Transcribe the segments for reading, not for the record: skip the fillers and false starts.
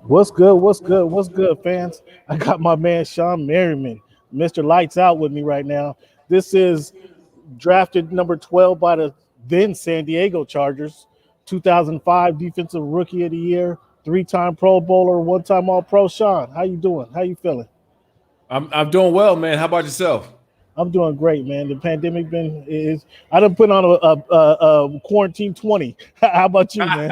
What's good? What's good? What's good, fans? I got my man Shawne Merriman, Mr. Lights Out, with me right now. This is drafted number 12 by the then San Diego Chargers, 2005 Defensive Rookie of the Year, three-time Pro Bowler, one-time All-Pro. Shawn, how you doing? How you feeling? I'm doing well, man. How about yourself? I'm doing great, man. The pandemic been is I done put on a quarantine 20. How about you, man?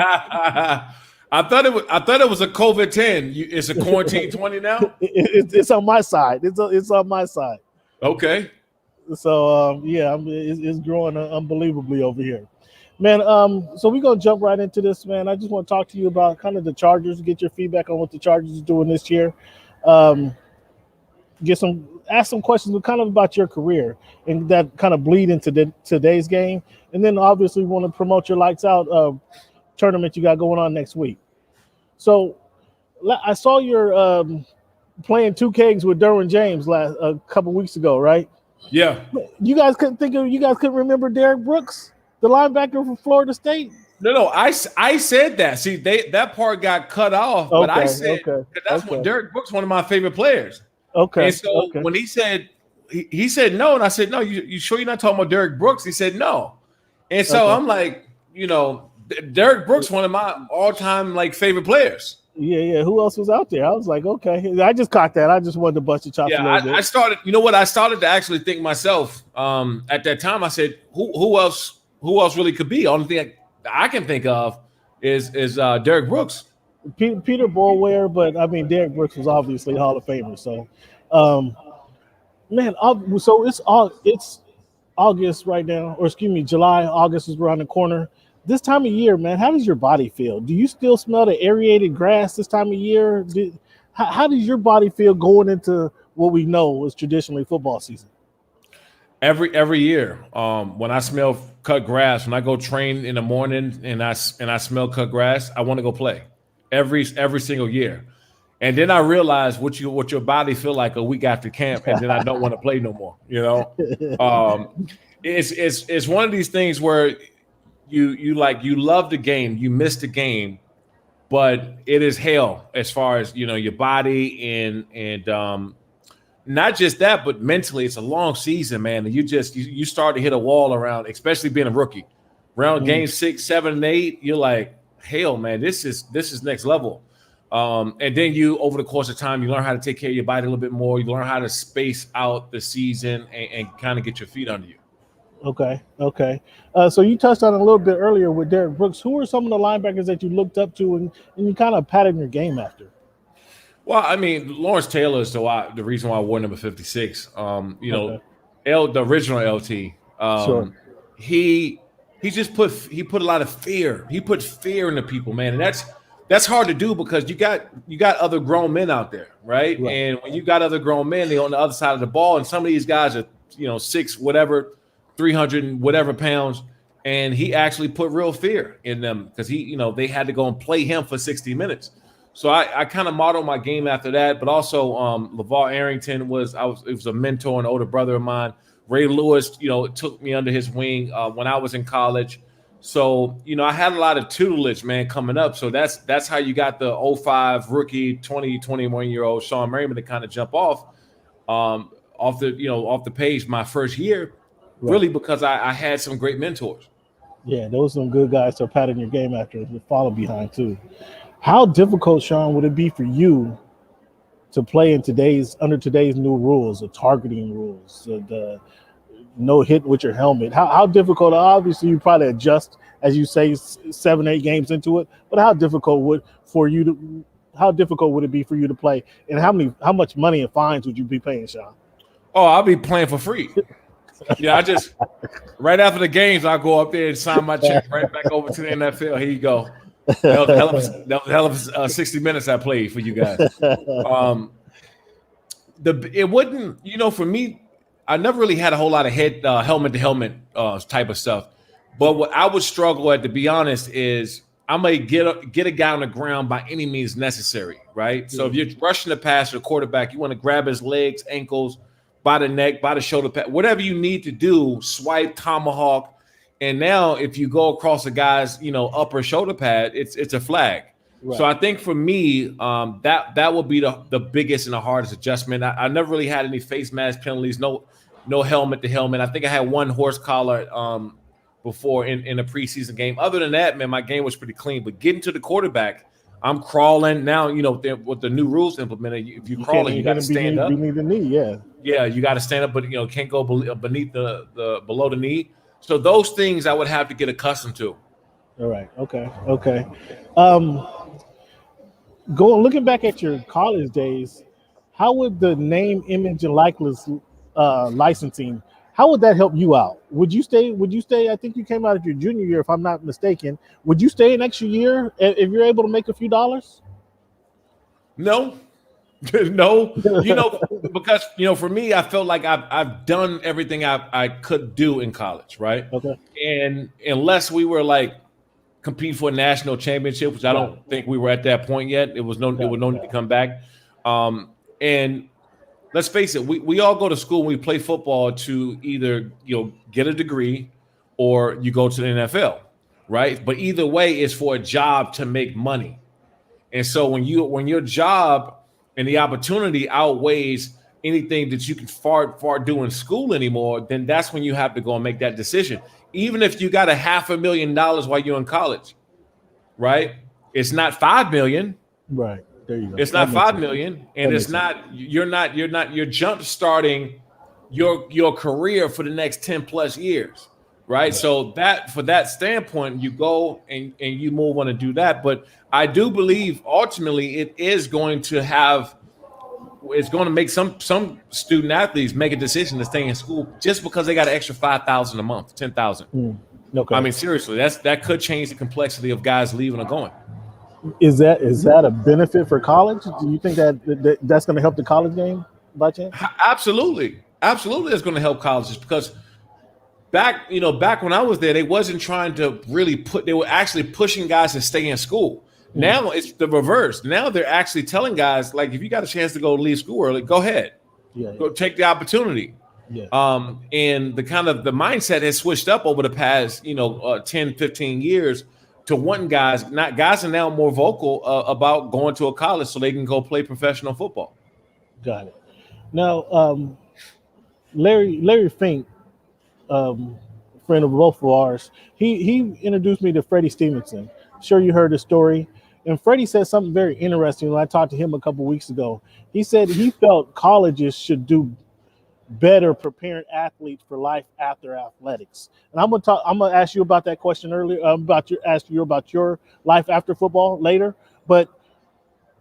I thought it was a COVID-10. It's a quarantine 20 now. It's on my side. It's on my side. Okay. So yeah, it's growing unbelievably over here, man. So we're gonna jump right into this, man. I just want to talk to you about kind of the Chargers, get your feedback on what the Chargers are doing this year. Um, get some ask some questions kind of about your career and that kind of bleed into today's game, and then obviously want to promote your lights out tournament you got going on next week. So I saw your playing two kegs with Derwin James last a couple weeks ago, right? Yeah. You guys couldn't remember Derek Brooks, the linebacker from Florida State. No. I said that. See, that part got cut off, but I said that's what Derek Brooks, one of my favorite players. Okay. And so when he said no, and I said no, you sure you're not talking about Derek Brooks? He said no, and so I'm like, Derek Brooks, one of my all-time favorite players. Yeah. Who else was out there? I was like, okay. I just caught that. I just wanted to bust your chops a little bit. I started. You know what? I started to actually think myself. At that time, I said, who else? Who else really could be? Only thing I can think of is Derek Brooks. Peter Boulware, but I mean, Derek Brooks was obviously a Hall of Famer. So, um, man, so it's August right now, or excuse me, July. August is around the corner. This time of year, man, how does your body feel? Do you still smell the aerated grass this time of year? How does your body feel going into what we know is traditionally football season? Every year, when I smell cut grass, when I go train in the morning and I smell cut grass, I want to go play. Every single year, and then I realize what your body feel like a week after camp, and then I don't want to play no more. It's one of these things where you love the game, you miss the game, but it is hell as far as your body and not just that, but mentally it's a long season, man. And you start to hit a wall around, especially being a rookie. Around game 6, 7, and 8, you're like, hell, man, this is next level. And then you, over the course of time, you learn how to take care of your body a little bit more. You learn how to space out the season and kind of get your feet under you. Okay. So you touched on it a little bit earlier with Derek Brooks. Who are some of the linebackers that you looked up to and you kind of patterned your game after? Well, I mean, Lawrence Taylor is the reason why I wore number 56. The original LT. Sure. He put a lot of fear. He put fear into people, man, and that's hard to do because you got other grown men out there, right? And when you got other grown men, they're on the other side of the ball, and some of these guys are 6 whatever, 300 and whatever pounds, and he actually put real fear in them because they had to go and play him for 60 minutes. So I kind of modeled my game after that, but also LeVar Arrington was a mentor and older brother of mine. Ray Lewis, took me under his wing when I was in college. So, I had a lot of tutelage, man, coming up. So that's how you got the 05 rookie, 21-year-old Shawne Merriman to kind of jump off the page my first year, really because I had some great mentors. Yeah, those are some good guys to pattern your game after and follow behind too. How difficult, Shawn, would it be for you to play in under today's new rules, the targeting rules, the no hit with your helmet? How difficult? Obviously, you probably adjust as you say 7, 8 games into it. But how difficult would it be for you to play? And how much money and fines would you be paying, Shawn? Oh, I'll be playing for free. Yeah, I just right after the games, I'll go up there and sign my check right back over to the NFL. Here you go. That was a hell of 60 minutes I played for you guys. It wouldn't, for me, I never really had a whole lot of helmet to helmet type of stuff. But what I would struggle at, to be honest, is I may get a guy on the ground by any means necessary, right? Yeah. So if you're rushing the passer, the quarterback, you want to grab his legs, ankles, by the neck, by the shoulder pad, whatever you need to do, swipe, tomahawk. And now if you go across a guy's, upper shoulder pad, it's a flag. So I think for me, that will be the biggest and the hardest adjustment. I never really had any face mask penalties, no helmet to helmet. I think I had one horse collar before in a preseason game. Other than that, man, my game was pretty clean. But getting to the quarterback, I'm crawling now. With the new rules implemented, if you're crawling, you got to stand up. You need the knee, yeah, you got to stand up, but can't go beneath the below the knee. So those things I would have to get accustomed to. All right. Okay. Looking back at your college days, how would the name, image, and likeness licensing? How would that help you out? Would you stay? I think you came out of your junior year, if I'm not mistaken. Would you stay an extra year if you're able to make a few dollars? No. No, because for me, I felt like I've done everything I could do in college, right? Okay. And unless we were like competing for a national championship, which I don't think we were at that point yet, it was no need to come back. And let's face it, we all go to school and we play football to either get a degree or you go to the NFL, right? But either way, it's for a job to make money. And so when your job and the opportunity outweighs anything that you can far do in school anymore, then that's when you have to go and make that decision. Even if you got $500,000 while you're in college, right? It's not $5 million. Right. There you go. It's not $5 million, and it's not you're jump starting your career for the next 10 plus years. Right. So for that standpoint, you go and you move on and do that. But I do believe ultimately it's going to make some student athletes make a decision to stay in school just because they got an extra $5,000 a month, $10,000. Okay. I mean, seriously, that could change the complexity of guys leaving or going. Is that a benefit for college? Do you think that's going to help the college game by chance? Absolutely. It's going to help colleges because back when I was there, they wasn't trying to really they were actually pushing guys to stay in school. Now it's the reverse. Now they're actually telling guys, like, if you got a chance to go leave school early, go ahead. Go take the opportunity. And the mindset has switched up over the past, 10, 15 years to wanting guys are now more vocal about going to a college so they can go play professional football. Got it. Now, Larry Fink, friend of both of ours, he introduced me to Freddie Stevenson. Sure, you heard the story. And Freddie said something very interesting when I talked to him a couple weeks ago. He said he felt colleges should do better preparing athletes for life after athletics. And I'm gonna ask you about that question earlier. Ask you about your life after football later. But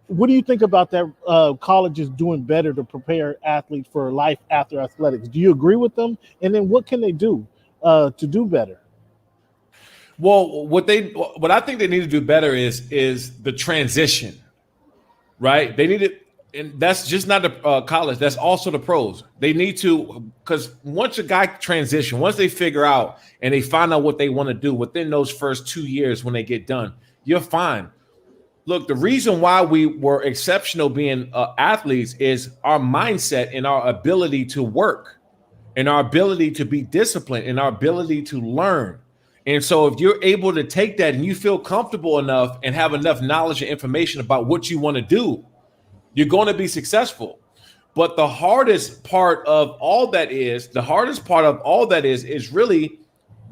what do you think about that? Colleges doing better to prepare athletes for life after athletics. Do you agree with them? And then what can they do to do better? Well, what I think they need to do better is the transition, right? They need it, and that's just not the college. That's also the pros. They need to, because once a guy transition, once they figure out and they find out what they want to do within those first 2 years when they get done, you're fine. Look, the reason why we were exceptional being athletes is our mindset and our ability to work and our ability to be disciplined and our ability to learn. And so if you're able to take that and you feel comfortable enough and have enough knowledge and information about what you want to do, you're going to be successful. But the hardest part of all that is really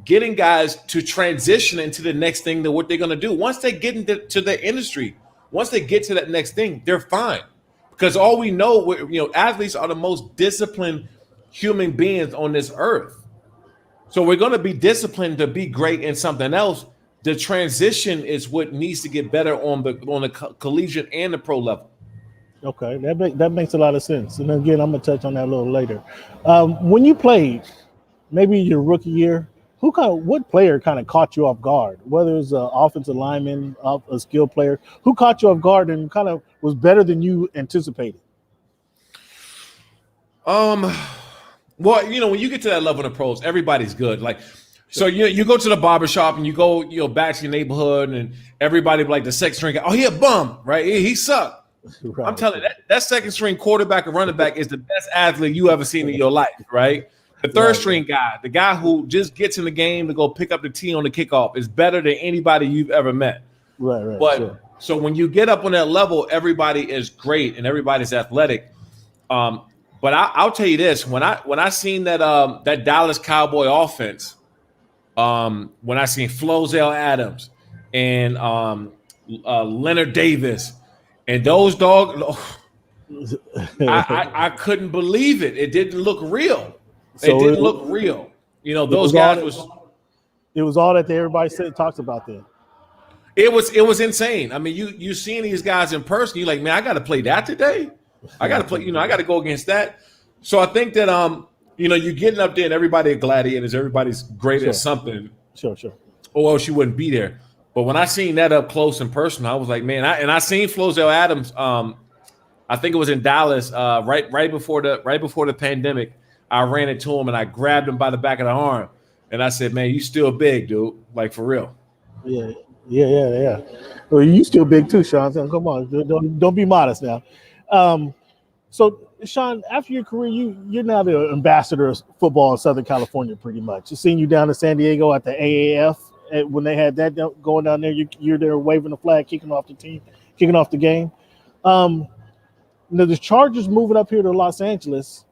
getting guys to transition into the next thing what they're going to do. Once they get into the industry, once they get to that next thing, they're fine. Because all we know, athletes are the most disciplined human beings on this earth. So we're going to be disciplined to be great in something else. The transition is what needs to get better on the collegiate and the pro level. Okay, that makes a lot of sense. And again, I'm going to touch on that a little later. When you played, maybe your rookie year, what player kind of caught you off guard? Whether it's an offensive lineman, a skill player, who caught you off guard and kind of was better than you anticipated? Well, when you get to that level in the pros, everybody's good. Like, so you go to the barbershop and you go, back to your neighborhood and everybody like the second string guy, oh, he a bum, right? He sucked. Right. I'm telling you, that second string quarterback or running back is the best athlete you ever seen in your life, right? The third string guy, the guy who just gets in the game to go pick up the tee on the kickoff is better than anybody you've ever met. Right. But sure. So when you get up on that level, everybody is great and everybody's athletic. But I'll tell you this: when I seen that Dallas Cowboy offense, when I seen Flozell Adams and Leonard Davis and those dogs, I couldn't believe it. It didn't look real. It didn't look real. You know, those guys It was all that everybody talks about then. It was insane. I mean, you seeing these guys in person, you're like, man, I got to play that today. I got to play. You know, I got to go against that. So I think that you know, you're getting up there and everybody are gladiators. Everybody's great at something. Sure. Or else you wouldn't be there. But when I seen that up close in person, I was like, man. I seen Flozell Adams. I think it was in Dallas, right before the pandemic. I ran into him and I grabbed him by the back of the arm, and I said, man, you still big, dude. Like, for real. Yeah. Well, you still big too, Shawn. So come on, don't be modest now. So, Shawn, after your career, you're now the ambassador of football in Southern California, pretty much. I've seen you down in San Diego at the AAF when they had that going down there. You're there waving the flag, kicking off the game. Now the Chargers moving up here to Los Angeles.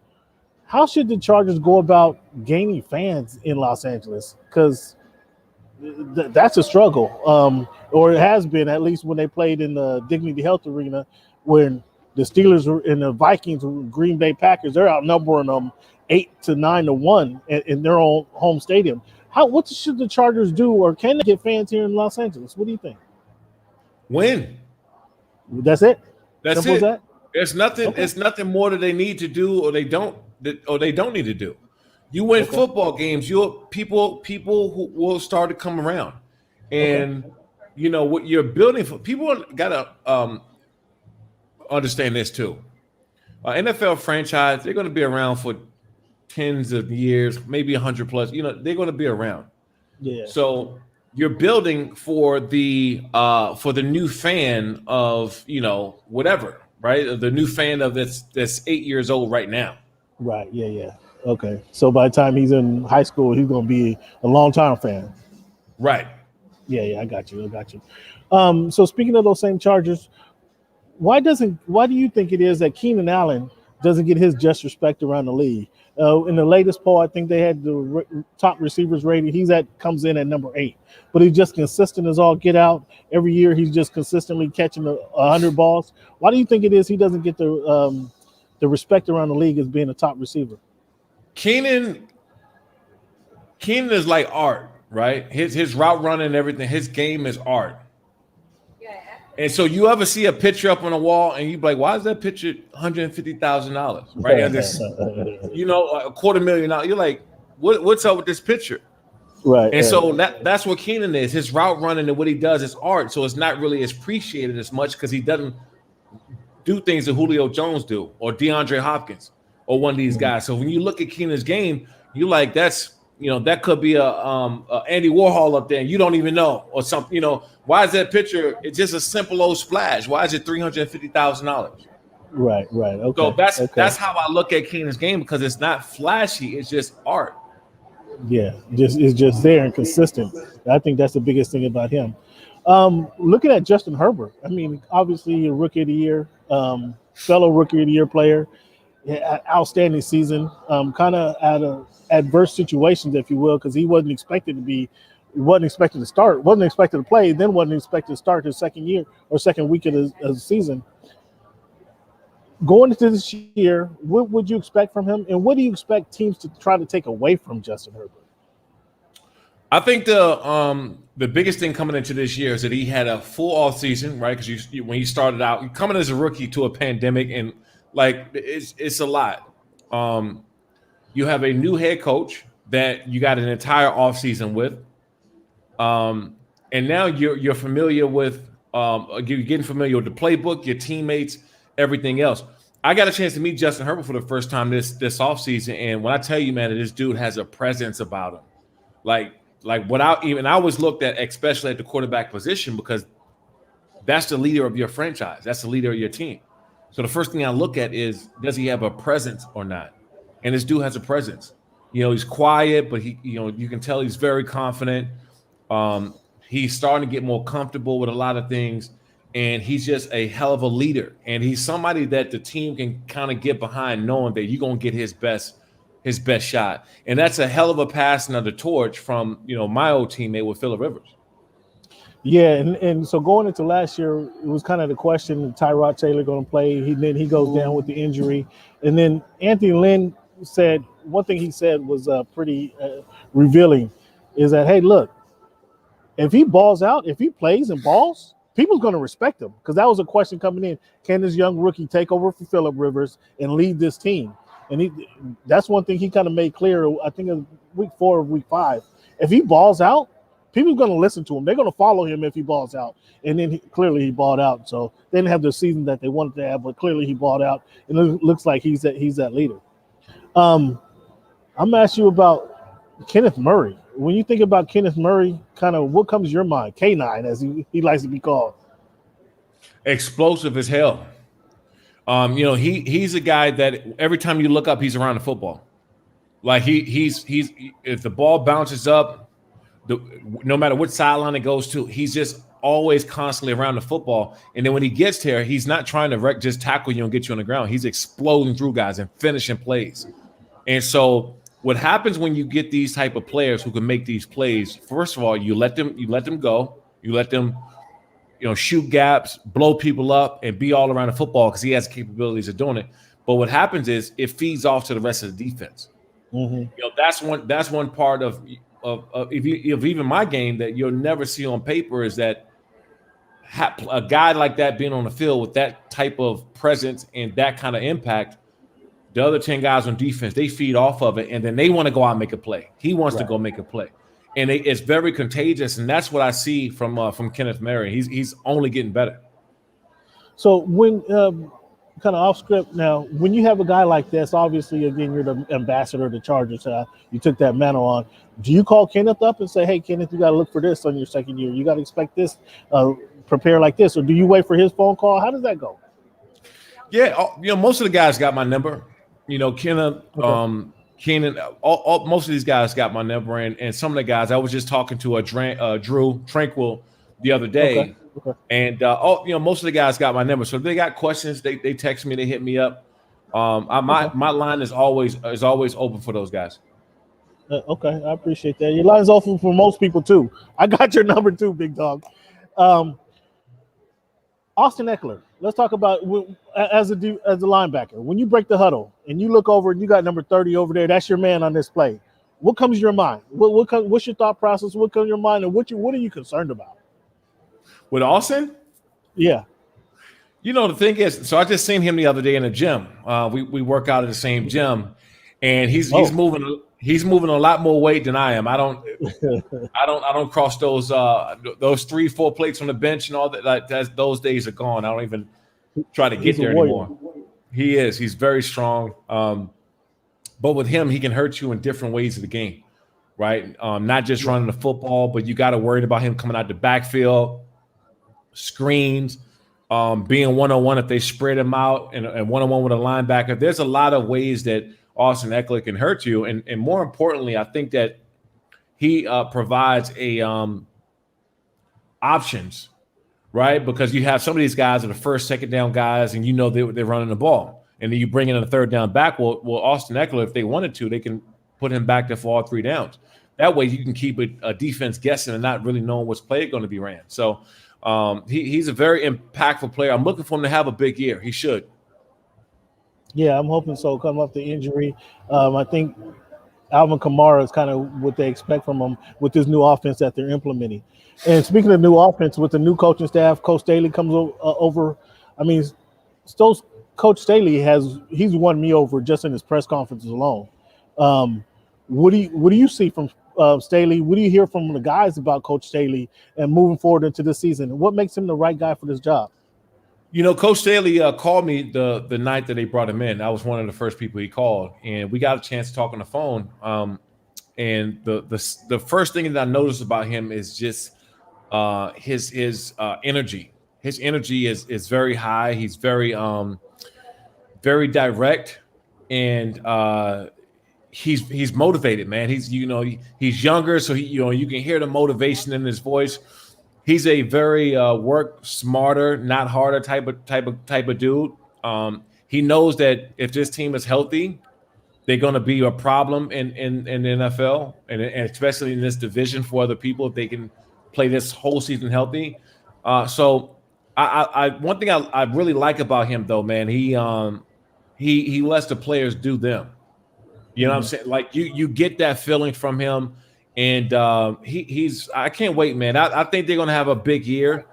How should the Chargers go about gaining fans in Los Angeles? Because that's a struggle, or it has been, at least when they played in the Dignity Health Arena, when the Steelers and the Vikings, Green Bay Packers, they're outnumbering them 8-9-1 in their own home stadium. What should the Chargers do, or can they get fans here in Los Angeles? What do you think? Win. That's it. That's Simple it. as that? There's nothing. Okay. It's nothing more that they need to do, or they don't need to do. You win football games, people who will start to come around, and you know what you're building for. People gotta understand this too. NFL franchise, they're going to be around for tens of years, maybe 100 plus. You know, they're going to be around. Yeah. So you're building for the new fan of, you know, whatever, right? The new fan of that's 8 years old right now. Right. Yeah. Okay. So by the time he's in high school, he's going to be a long-time fan. Right. Yeah. I got you. So speaking of those same Chargers, why do you think it is that Keenan Allen doesn't get his just respect around the league? In the latest poll, I think they had the top receivers rated. Comes in at number 8, but he's just consistent as all get out. Every year, he's just consistently catching 100 balls. Why do you think it is he doesn't get the respect around the league as being a top receiver? Keenan is like art, right? His route running and everything, his game is art. And so you ever see a picture up on a wall and you be like, why is that picture $150,000? Right? And this, you know, $250,000. You're like, what's up with this picture? Right. And so that's what Keenan is. His route running and what he does is art. So it's not really appreciated as much because he doesn't do things that Julio Jones do or DeAndre Hopkins or one of these guys. So when you look at Keenan's game, you like, that's, you know, that could be a Andy Warhol up there and you don't even know, or something. You know, why is that picture? It's just a simple old splash. Why is it $350,000? Right. Okay. So that's how I look at Keenan's game, because it's not flashy. It's just art. Yeah, it's just there and consistent. I think that's the biggest thing about him. Looking at Justin Herbert, I mean, obviously a rookie of the year, fellow rookie of the year player, outstanding season. Kind of out of adverse situations, if you will, because he wasn't expected to start, wasn't expected to play, then wasn't expected to start his second year or second week of the season. Going into this year, what would you expect from him, and what do you expect teams to try to take away from Justin Herbert? I think the biggest thing coming into this year is that he had a full off season, right? Because when he started out, coming as a rookie to a pandemic, and like it's a lot. You have a new head coach that you got an entire off season with, and now you're familiar with you're getting familiar with the playbook, your teammates, everything else. I got a chance to meet Justin Herbert for the first time this offseason, and when I tell you, man, that this dude has a presence about him, like I was looked at, especially at the quarterback position, because that's the leader of your franchise, that's the leader of your team. So the first thing I look at is, does he have a presence or not? And this dude has a presence. You know, he's quiet, but you can tell he's very confident. He's starting to get more comfortable with a lot of things. and he's just a hell of a leader. And he's somebody that the team can kind of get behind, knowing that you're gonna get his best shot. And that's a hell of a passing of the torch from my old teammate with Phillip Rivers. Yeah, and so going into last year, it was kind of the question: Tyrod Taylor going to play? Then he goes down with the injury, and then Anthony Lynn said one thing. He said was pretty revealing, is that, hey, look, if he balls out, if he plays and balls, people's going to respect him, because that was a question coming in: can this young rookie take over for Phillip Rivers and lead this team? And that's one thing he kind of made clear. I think in week 4 or week 5, if he balls out, people are going to listen to him. They're going to follow him if he balls out. And then clearly he balled out. So they didn't have the season that they wanted to have, but clearly he balled out. And it looks like he's that leader. I'm going to ask you about Kenneth Murray. When you think about Kenneth Murray, kind of what comes to your mind? K9, as he likes to be called. Explosive as hell. He's a guy that every time you look up, he's around the football. Like he's if the ball bounces up, no matter what sideline it goes to, he's just always constantly around the football. And then when he gets there, he's not trying to just tackle you and get you on the ground. He's exploding through guys and finishing plays. And so what happens when you get these type of players who can make these plays? First of all, you let them go. You let them, shoot gaps, blow people up, and be all around the football because he has capabilities of doing it. But what happens is it feeds off to the rest of the defense. Mm-hmm. That's one part of even my game that you'll never see on paper, is that a guy like that being on the field with that type of presence and that kind of impact, the other 10 guys on defense, they feed off of it, and then they want to go out and make a play. He wants to go make a play. And it's very contagious, and that's what I see from Kenneth Murray. He's only getting better. So when kind of off script now, when you have a guy like this, obviously, again, you're the ambassador of the Chargers. You took that mantle on. Do you call Kenneth up and say, hey, Kenneth, you got to look for this on your second year. You got to expect this, prepare like this. Or do you wait for his phone call? How does that go? Yeah, most of the guys got my number. Kenneth, Keenan, most of these guys got my number, and some of the guys I was just talking to Drew Tranquil the other day, and most of the guys got my number. So if they got questions, they text me, they hit me up. My line is always open for those guys. Okay, I appreciate that. Your line's open for most people too. I got your number too, big dog. Austin Ekeler. Let's talk about as a linebacker. When you break the huddle and you look over and you got number 30 over there, that's your man on this play. What comes to your mind? What's your thought process? What comes to your mind, and what are you concerned about? With Austin? Yeah. The thing is, so I just seen him the other day in the gym. We work out at the same gym, and he's moving. He's moving a lot more weight than I am. I don't cross those 3-4 plates on the bench and all that. Like those days are gone. I don't even try to get there anymore. He is. He's very strong. But with him, he can hurt you in different ways of the game, right? Not just running the football, but you got to worry about him coming out the backfield, screens, being one-on-one if they spread him out, and one-on-one with a linebacker. There's a lot of ways that Austin Ekeler can hurt you, and more importantly, I think that he provides options, right? Because you have some of these guys that are first, second down guys, and they're running the ball, and then you bring in a third down back. Well, Austin Ekeler, if they wanted to, they can put him back there for all 3 downs. That way, you can keep a defense guessing and not really knowing what's play going to be ran. So he's a very impactful player. I'm looking for him to have a big year. He should. Yeah, I'm hoping so. Come off the injury, I think Alvin Kamara is kind of what they expect from him with this new offense that they're implementing. And speaking of new offense, with the new coaching staff, Coach Staley comes over. I mean, Coach Staley he's won me over just in his press conferences alone. What do you see from Staley? What do you hear from the guys about Coach Staley and moving forward into this season? What makes him the right guy for this job? Coach Staley called me the night that they brought him in. I was one of the first people he called, and we got a chance to talk on the phone. And the first thing that I noticed about him is just his energy. His energy is very high. He's very very direct, and he's motivated, man. He's younger, so you can hear the motivation in his voice. he's a very work smarter, not harder type of dude. He knows that if this team is healthy, they're going to be a problem in the NFL, and especially in this division for other people if they can play this whole season healthy. So I one thing I really like about him though, man, he lets the players do them. You know what I'm saying? Like you get that feeling from him, and he's I can't wait, man. I think they're gonna have a big year.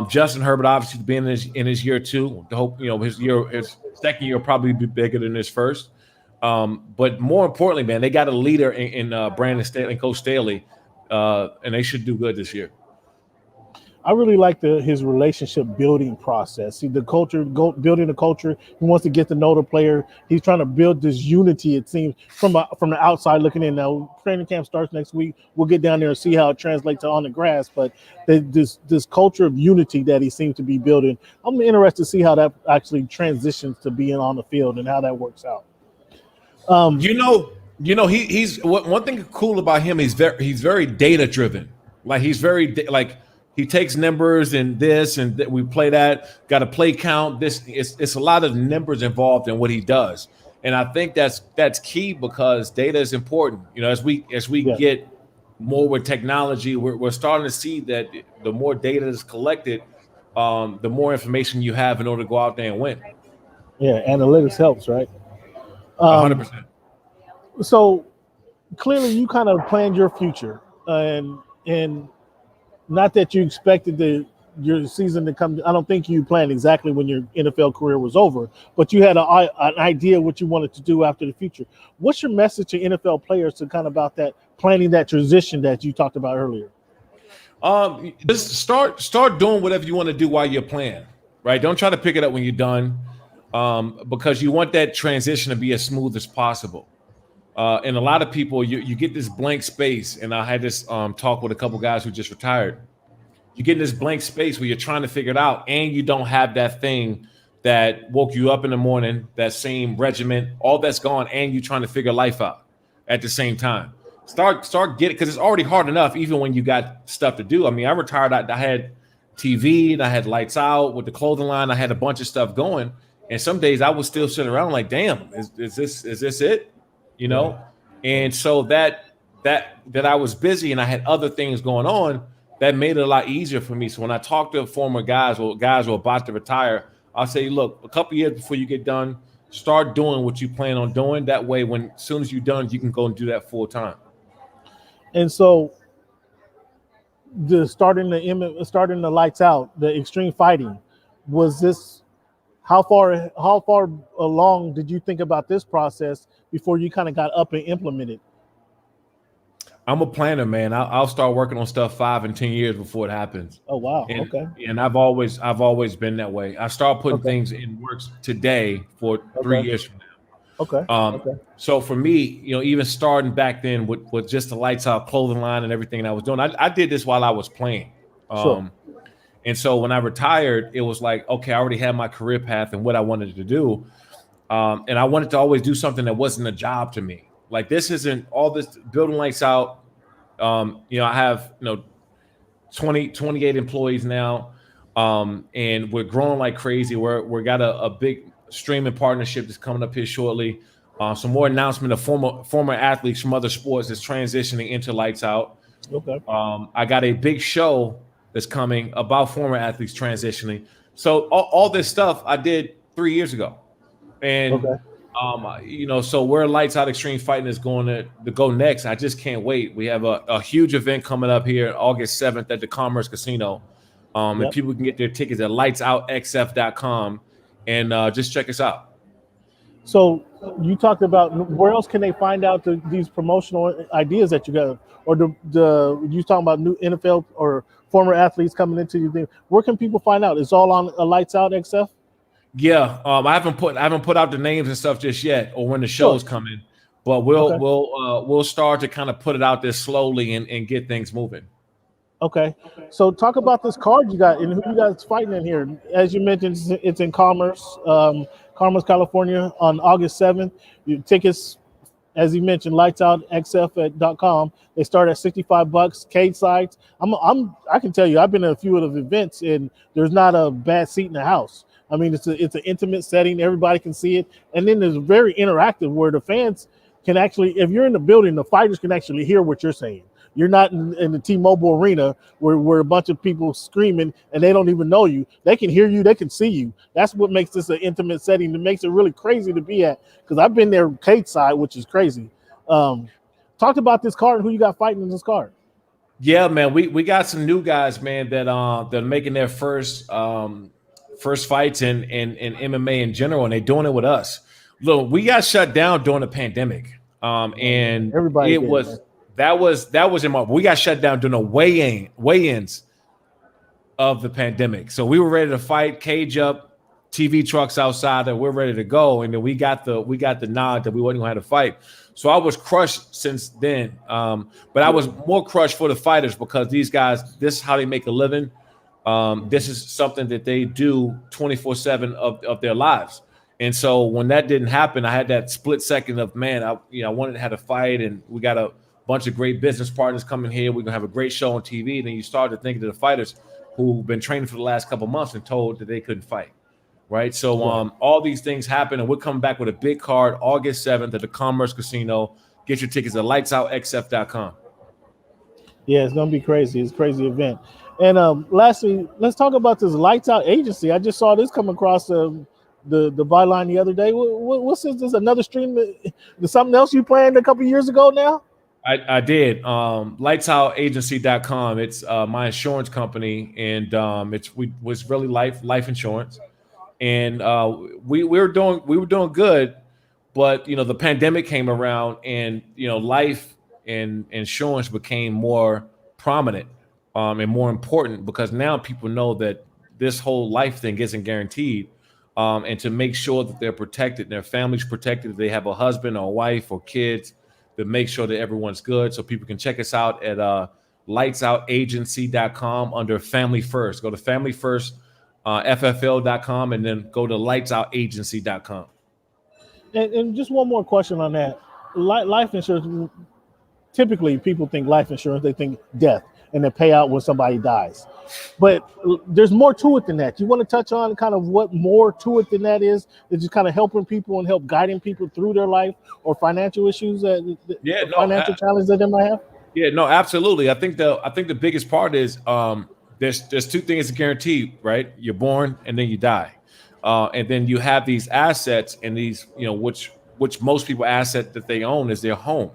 Justin Herbert obviously being in his year two. I hope his second year will probably be bigger than his first. But more importantly, man, they got a leader in Brandon Staley and Coach Staley, and they should do good this year. I really like his relationship building process. See, the culture, building the culture. He wants to get to know the player. He's trying to build this unity. It seems from the outside looking in. Now, training camp starts next week. We'll get down there and see how it translates to on the grass. But this culture of unity that he seems to be building, I'm interested to see how that actually transitions to being on the field and how that works out. He's one thing cool about him. He's very data driven. Like he's very he takes numbers and this and we play that. Got a play count. This it's a lot of numbers involved in what he does, and I think that's key because data is important. As we get more with technology, we're starting to see that the more data is collected, the more information you have in order to go out there and win. Yeah, analytics helps, right? 100%. So clearly, you kind of planned your future, and not that you expected your season to come. I don't think you planned exactly when your NFL career was over, but you had an idea what you wanted to do after the future. What's your message to NFL players to kind of about that planning that transition that you talked about earlier? Just start doing whatever you want to do while you're playing, right? Don't try to pick it up when you're done, because you want that transition to be as smooth as possible. And a lot of people, you get this blank space, and I had this talk with a couple guys who just retired. You get in this blank space where you're trying to figure it out, and you don't have that thing that woke you up in the morning, that same regiment, all that's gone, and you're trying to figure life out at the same time. Start getting, because it's already hard enough even when you got stuff to do. I mean, I retired, I had TV, and I had lights out with the clothing line. I had a bunch of stuff going, and some days I was still sitting around like, damn, is this it? And so that I was busy and I had other things going on, that made it a lot easier for me. So when I talk to former guys or guys who are about to retire, I'll say, look, a couple years before you get done, start doing what you plan on doing. That way, as soon as you're done, you can go and do that full time. And so starting the lights out, the extreme fighting, was this, how far along did you think about this process before you kind of got up and implemented? I'm a planner, man. I'll start working on stuff 5 and 10 years before it happens. Oh, wow. Okay. And I've always been that way. I start putting things in works today for 3 years from now. Okay. So for me, even starting back then with just the lights out clothing line and everything I was doing, I did this while I was playing. Sure. And so when I retired, it was like, okay, I already had my career path and what I wanted to do. And I wanted to always do something that wasn't a job to me. Like, this isn't all this building lights out. I have, 28 employees now. And we're growing like crazy. We got a big streaming partnership that's coming up here shortly. Some more announcement of former athletes from other sports that's transitioning into lights out. Okay. I got a big show that's coming about former athletes transitioning. So all this stuff I did 3 years ago. And, so where Lights Out Extreme Fighting is going to go next, I just can't wait. We have a huge event coming up here August 7th at the Commerce Casino. And people can get their tickets at lightsoutxf.com and just check us out. So you talked about, where else can they find out these promotional ideas that you got? Or you talking about new NFL or former athletes coming into your thing? Where can people find out? It's all on Lights Out XF? Yeah, I haven't put out the names and stuff just yet, or when the show's coming, but we'll start to kind of put it out there slowly and get things moving. Okay. So talk about this card you got and who you guys fighting in here. As you mentioned, it's in Commerce, California on August 7th. Your tickets as you mentioned, lightsoutxf.com. They start at $65. Cage sides. I can tell you, I've been at a few of the events, and there's not a bad seat in the house. I mean, it's an intimate setting. Everybody can see it, and then there's very interactive where the fans can actually, if you're in the building, the fighters can actually hear what you're saying. You're not in the T-Mobile Arena where a bunch of people screaming and they don't even know you. They can hear you. They can see you. That's what makes this an intimate setting. It makes it really crazy to be at, because I've been there cage side, which is crazy. Talked about this card and who you got fighting in this card. Yeah, man, we got some new guys, man, that are making their first fights in MMA in general, and they're doing it with us. Look, we got shut down during the pandemic, and everybody that was in my. We got shut down during the weigh-ins of the pandemic, so we were ready to fight, cage up, TV trucks outside, and we're ready to go. And then we got the nod that we wasn't going to have to fight. So I was crushed since then, but I was more crushed for the fighters, because these guys, this is how they make a living. This is something that they do 24/7 of their lives. And so when that didn't happen, I had that split second of, man, I wanted to have a fight, and we got a bunch of great business partners coming here. We're gonna have a great show on TV. And then you started thinking to the fighters who've been training for the last couple of months and told that they couldn't fight. Right. So all these things happen, and we're coming back with a big card August 7th at the Commerce Casino. Get your tickets at lightsoutxf.com. Yeah, it's gonna be crazy. It's a crazy event. And lastly, let's talk about this Lights Out agency. I just saw this come across the byline the other day. What's this? Another stream? Something else you planned a couple years ago now? I did. Lightsoutagency.com. It's my insurance company, and was really life insurance. And we were doing good, but the pandemic came around, and life and insurance became more prominent and more important, because now people know that this whole life thing isn't guaranteed, and to make sure that they're protected, their family's protected, if they have a husband or a wife or kids, to make sure that everyone's good. So people can check us out at lightsoutagency.com under Family First. Go to Family First. FFL.com, and then go to lightsoutagency.com. And just one more question on that. Life insurance, typically people think life insurance, they think death, and they pay out when somebody dies. But there's more to it than that. You want to touch on kind of what more to it than that is? It's just kind of helping people and help guiding people through their life or financial issues, financial challenges that they might have? Yeah, no, absolutely. I think the biggest part is there's two things guaranteed, right? You're born and then you die. And then you have these assets, and these, which most people asset that they own is their home.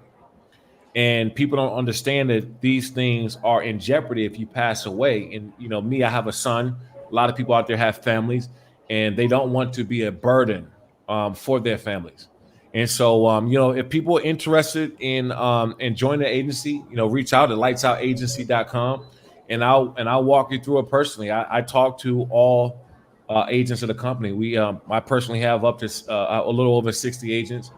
And people don't understand that these things are in jeopardy if you pass away. And, me, I have a son. A lot of people out there have families, and they don't want to be a burden for their families. And so, if people are interested in joining the agency, reach out at lightsoutagency.com. And I'll walk you through it personally. I talk to all agents of the company. I personally have up to a little over 60 agents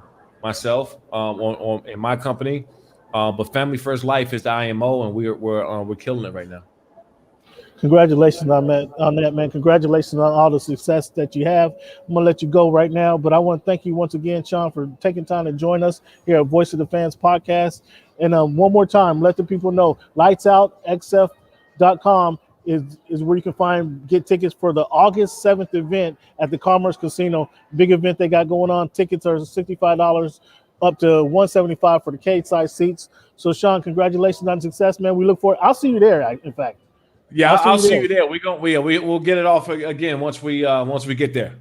myself in my company. But Family First Life is the IMO, and we're killing it right now. Congratulations on that, man. Congratulations on all the success that you have. I'm gonna let you go right now, but I want to thank you once again, Shawn, for taking time to join us here at Voice of the Fans podcast. And one more time, let the people know lightsoutxf.com is where you can get tickets for the August 7th event at the Commerce Casino. Big event they got going on. Tickets are $65 up to $175 for the cage size seats. So Shawn, congratulations on success, man. We look forward. I'll see you there, in fact. Yeah, I'll see you there. We'll get it off again once we get there.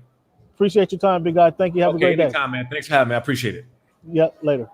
Appreciate your time, big guy. Thank you. Have a great day. Anytime, man. Thanks for having me. I appreciate it. Yep, later.